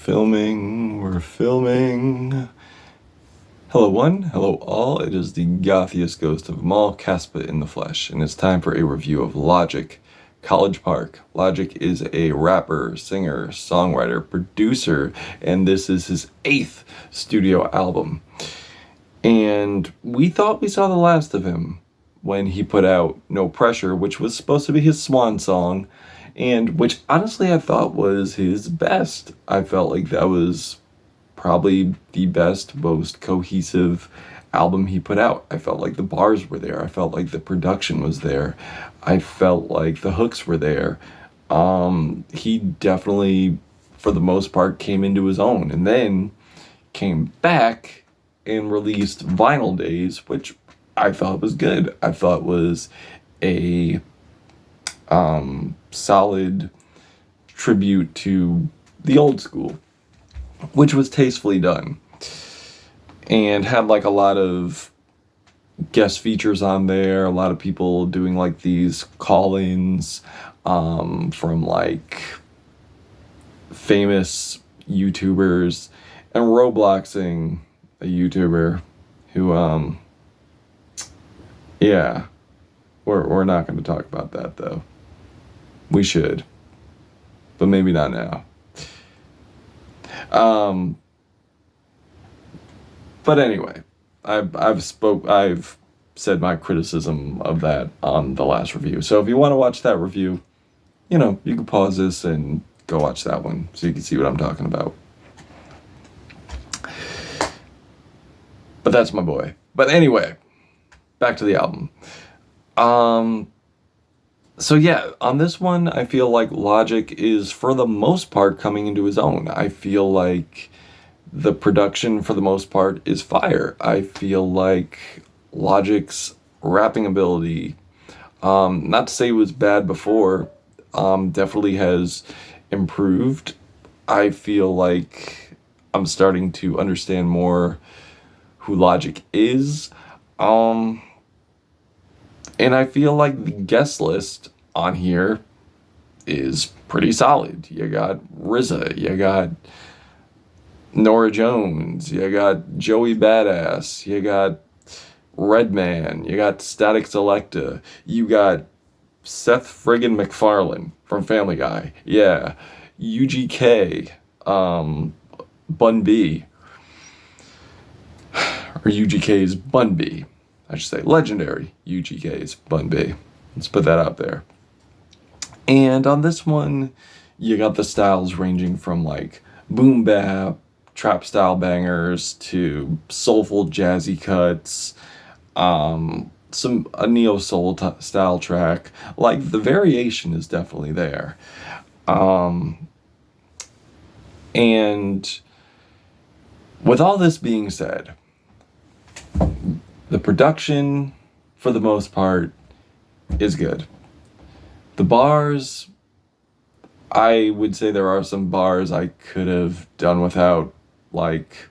We're filming. Hello one, hello all, it is the gothiest ghost of them all, Caspa in the flesh, and it's time for a review of Logic, College Park. Logic is a rapper, singer, songwriter, producer, and this is his 8th studio album. And we thought we saw the last of him when he put out No Pressure, which was supposed to be his swan song, and which honestly I thought was his best. I felt like that was probably the best, most cohesive album he put out. I felt like the bars were there. I felt like the production was there. I felt like the hooks were there. He definitely, for the most part, came into his own, and then came back and released Vinyl Days, which I thought was good. I thought was a solid tribute to the old school, which was tastefully done, and had like a lot of guest features on there, a lot of people doing like these call-ins from like famous YouTubers, and Robloxing, a YouTuber who yeah, we're not going to talk about that though. We should, but maybe not now. But anyway, I've said my criticism of that on the last review. So if you want to watch that review, you can pause this and go watch that one so you can see what I'm talking about. But that's my boy. But anyway, back to the album. So yeah, on this one, I feel like Logic is, for the most part, coming into his own. I feel like the production, for the most part, is fire. I feel like Logic's rapping ability, not to say it was bad before, definitely has improved. I feel like I'm starting to understand more who Logic is. And I feel like the guest list on here is pretty solid. You got RZA, you got Nora Jones, you got Joey Badass, you got Redman, you got Static Selecta, you got Seth friggin' MacFarlane from Family Guy, yeah, UGK, Bun B, or UGK's Bun B. I should say legendary UGK's Bun B. Let's put that out there. And on this one, you got the styles ranging from like boom bap, trap style bangers to soulful jazzy cuts, a neo soul style track. Like the variation is definitely there. And with all this being said, the production, for the most part, is good. The bars, I would say there are some bars I could have done without, like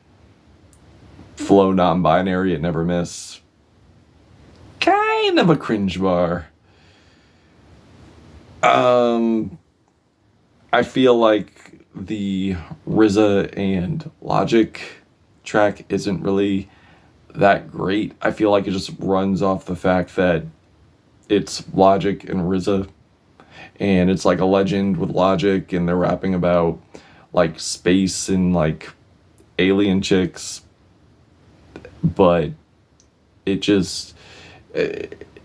Flow Non-Binary at Never Miss. Kind of a cringe bar. I feel like the RZA and Logic track isn't really that great. I feel like it just runs off the fact that it's Logic and RZA, and it's like a legend with Logic, and they're rapping about like space and like alien chicks, but it just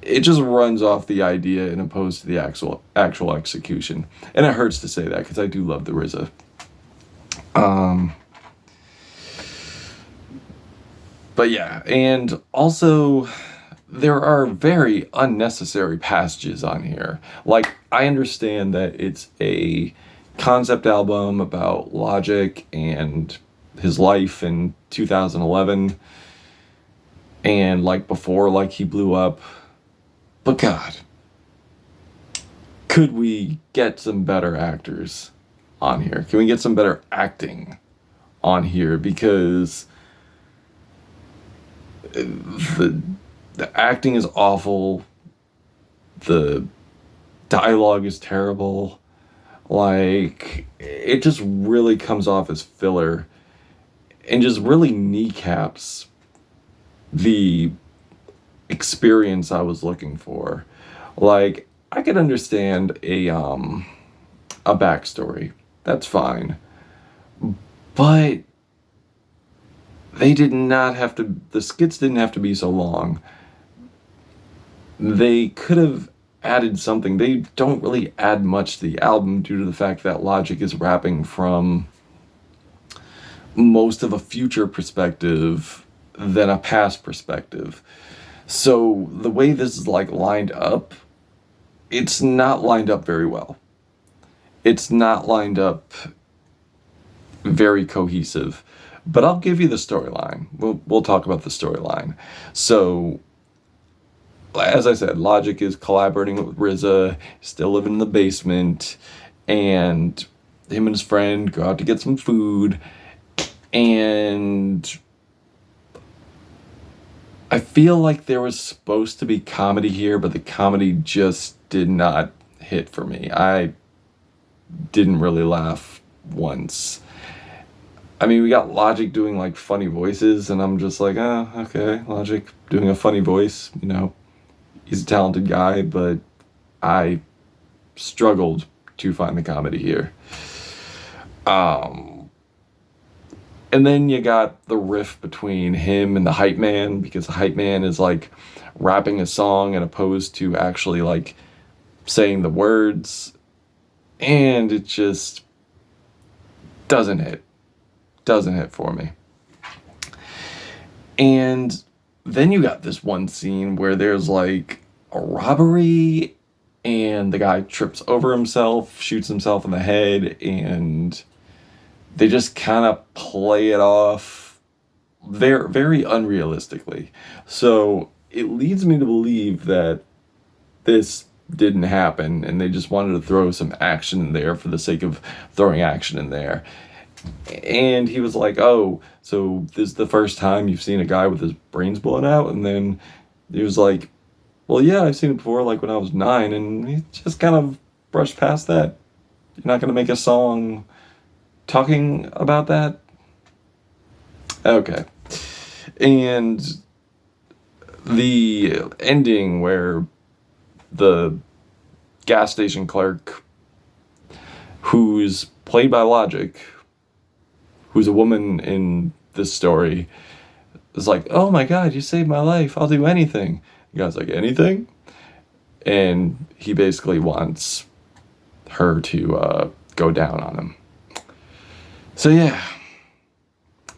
runs off the idea and opposed to the actual execution, and it hurts to say that because I do love the RZA. But yeah, and also there are very unnecessary passages on here. Like, I understand that it's a concept album about Logic and his life in 2011 and like before like he blew up. But God, could we get some better actors on here? Can we get some better acting on here? Because the acting is awful. The dialogue is terrible. Like, it just really comes off as filler and just really kneecaps the experience I was looking for. Like, I could understand a backstory. That's fine. But they did not have to, the skits didn't have to be so long. They could have added something. They don't really add much to the album due to the fact that Logic is rapping from most of a future perspective than a past perspective. So the way this is like lined up, it's not lined up very well. It's not lined up very cohesive. But I'll give you the storyline. We'll talk about the storyline. So, as I said, Logic is collaborating with RZA, still living in the basement, and him and his friend go out to get some food, and I feel like there was supposed to be comedy here, but the comedy just did not hit for me. I didn't really laugh once. I mean, we got Logic doing like funny voices, and I'm just like, oh, okay, Logic doing a funny voice, you know, he's a talented guy, but I struggled to find the comedy here. And then you got the riff between him and the hype man, because the hype man is like rapping a song and opposed to actually like saying the words, and it just doesn't hit for me. And then you got this one scene where there's like a robbery and the guy trips over himself, shoots himself in the head, and they just kind of play it off very, very unrealistically. So it leads me to believe that this didn't happen and they just wanted to throw some action in there for the sake of throwing action in there. And he was like, oh, so this is the first time you've seen a guy with his brains blown out? And then he was like, well, yeah, I've seen it before, like when I was 9. And he just kind of brushed past that. You're not going to make a song talking about that? Okay. And the ending where the gas station clerk, who's played by Logic, who's a woman in this story, is like, oh my God, you saved my life. I'll do anything. The guy's like, anything? And he basically wants her to go down on him. So yeah,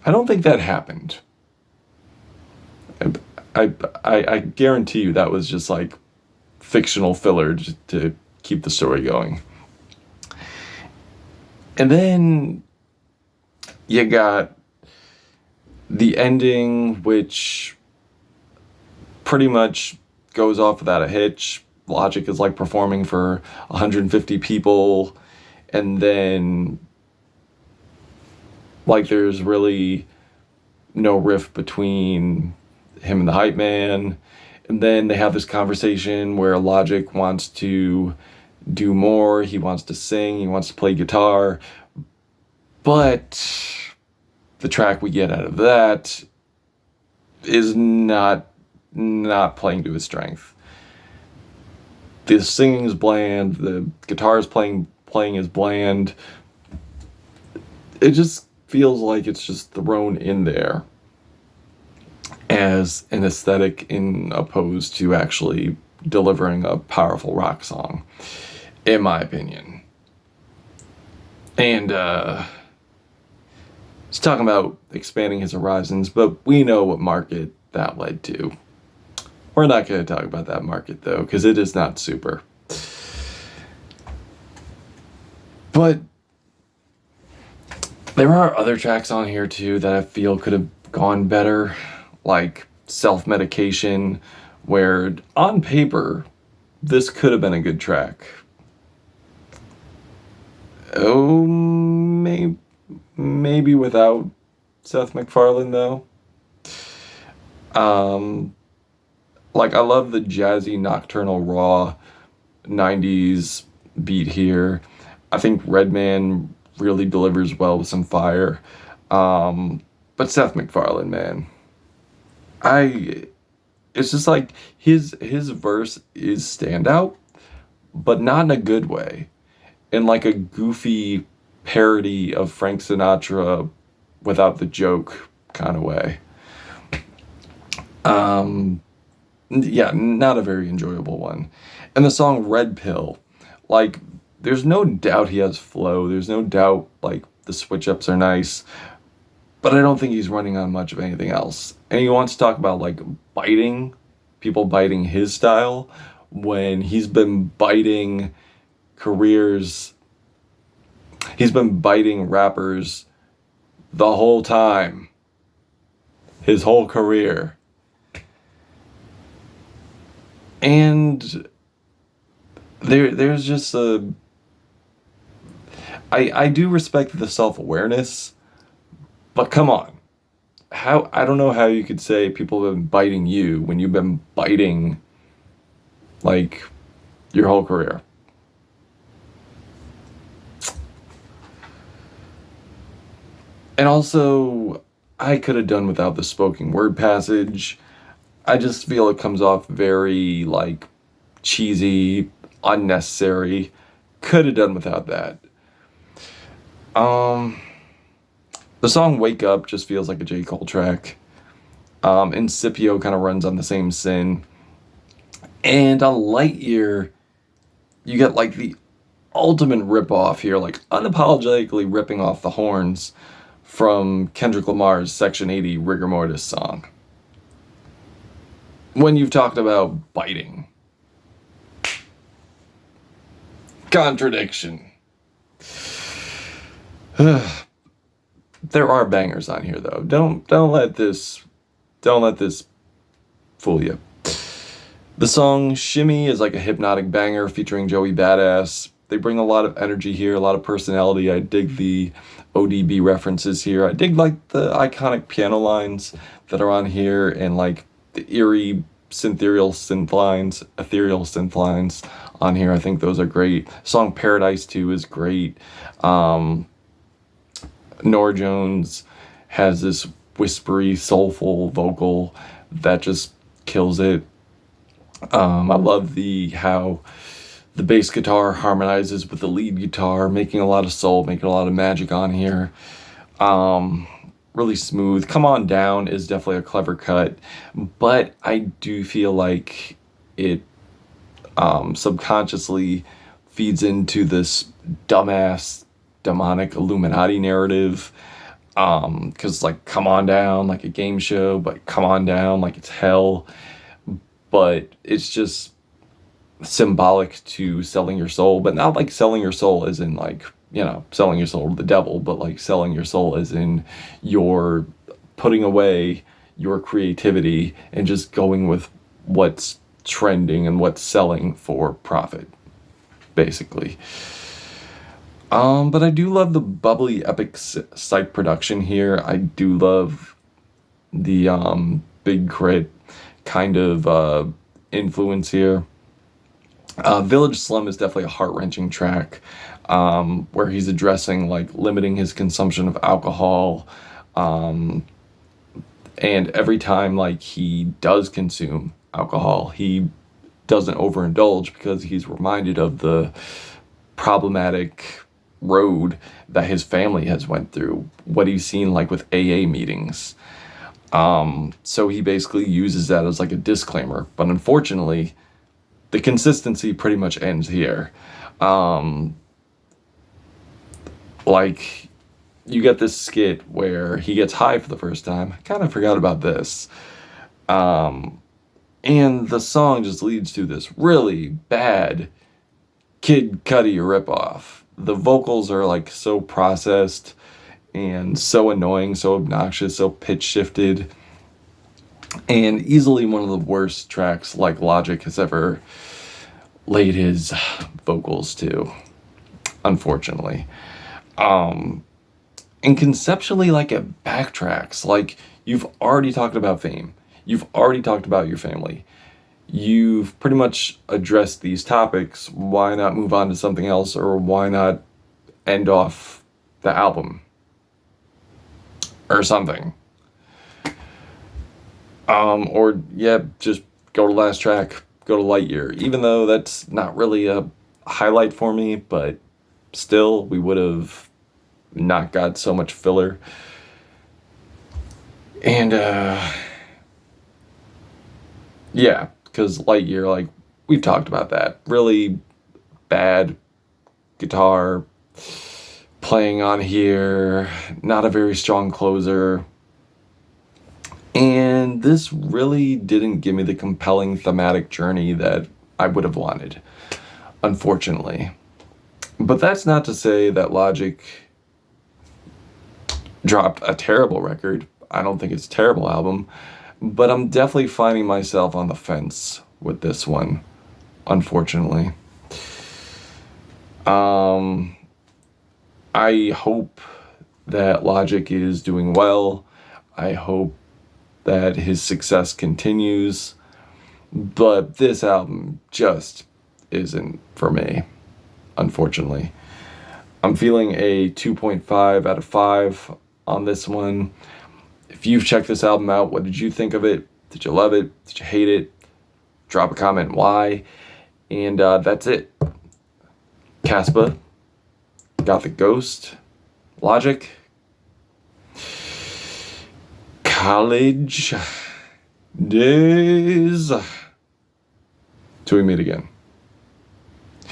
I don't think that happened. I guarantee you that was just like fictional filler just to keep the story going. And then you got the ending, which pretty much goes off without a hitch. Logic is like performing for 150 people, and then like there's really no riff between him and the hype man. And then they have this conversation where Logic wants to do more. He wants to sing. He wants to play guitar. But the track we get out of that is not playing to his strength. The singing is bland. The guitar is playing is bland. It just feels like it's just thrown in there as an aesthetic in opposed to actually delivering a powerful rock song, in my opinion. And he's talking about expanding his horizons, but we know what market that led to. We're not going to talk about that market though, because it is not super. But there are other tracks on here too that I feel could have gone better, like Self-Medication, where on paper this could have been a good track. Oh, maybe without Seth MacFarlane though. Like I love the jazzy nocturnal raw 90s beat here, I think Redman really delivers well with some fire. But Seth MacFarlane, man, I it's just like his verse is standout, but not in a good way. In like a goofy parody of Frank Sinatra without the joke kind of way. Yeah, not a very enjoyable one. And the song Red Pill, like, there's no doubt he has flow. There's no doubt, like, the switch ups are nice. But I don't think he's running on much of anything else. And he wants to talk about, like, biting, people biting his style, when he's been biting careers, he's been biting rappers the whole time. His whole career. And there's just I do respect the self-awareness, but come on. I don't know how you could say people have been biting you when you've been biting, like, your whole career. And also, I could have done without the spoken word passage. I just feel it comes off very, like, cheesy, unnecessary. Could have done without that. The song Wake Up just feels like a J. Cole track. Incipio kind of runs on the same sin. And on Lightyear, you get, like, the ultimate rip-off here, like, unapologetically ripping off the horns from Kendrick Lamar's Section 80 Rigor Mortis song. When you've talked about biting. Contradiction. There are bangers on here though. Don't let this fool you. The song Shimy is like a hypnotic banger featuring Joey Badass. They bring a lot of energy here, a lot of personality. I dig the ODB references here. I dig like the iconic piano lines that are on here and like the eerie ethereal synth lines on here. I think those are great. Song Paradise 2 is great. Norah Jones has this whispery, soulful vocal that just kills it. I love how the bass guitar harmonizes with the lead guitar, making a lot of soul, making a lot of magic on here. Really smooth. Come On Down is definitely a clever cut, but I do feel like it subconsciously feeds into this dumbass demonic Illuminati narrative. Because like Come On Down, like a game show, but come on down like it's hell. But it's just symbolic to selling your soul, but not like selling your soul as in like, selling your soul to the devil, but like selling your soul as in you're putting away your creativity and just going with what's trending and what's selling for profit, basically. But I do love the bubbly epic psych production here. I do love the Big Crit kind of influence here. Village Slum is definitely a heart-wrenching track, where he's addressing like limiting his consumption of alcohol, and every time like he does consume alcohol, he doesn't overindulge because he's reminded of the problematic road that his family has went through, what he's seen like with AA meetings. So he basically uses that as like a disclaimer, but unfortunately the consistency pretty much ends here. Like, you get this skit where he gets high for the first time. I kind of forgot about this. And the song just leads to this really bad Kid Cudi ripoff. The vocals are like so processed and so annoying, so obnoxious, so pitch shifted. And easily one of the worst tracks like Logic has ever laid his vocals to, unfortunately. And conceptually, like, it backtracks. Like, you've already talked about fame. You've already talked about your family. You've pretty much addressed these topics. Why not move on to something else? Or why not end off the album or something. Or just go to last track, go to Light Year, even though that's not really a highlight for me, but still, we would have not got so much filler. And because Light Year, like, we've talked about that, really bad guitar playing on here, not a very strong closer. And this really didn't give me the compelling thematic journey that I would have wanted, unfortunately. But that's not to say that Logic dropped a terrible record. I don't think it's a terrible album, but I'm definitely finding myself on the fence with this one, unfortunately. I hope that Logic is doing well. I hope that his success continues, but this album just isn't for me, unfortunately. I'm feeling a 2.5 out of 5 on this one. If you've checked this album out, what did you think of it? Did you love it? Did you hate it? Drop a comment why. And that's it. Caspa, Got the Ghost, Logic, College Days. Till we meet again.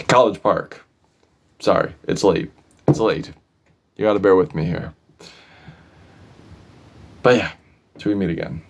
College Park. Sorry, it's late. It's late. You gotta bear with me here. But yeah, till we meet again.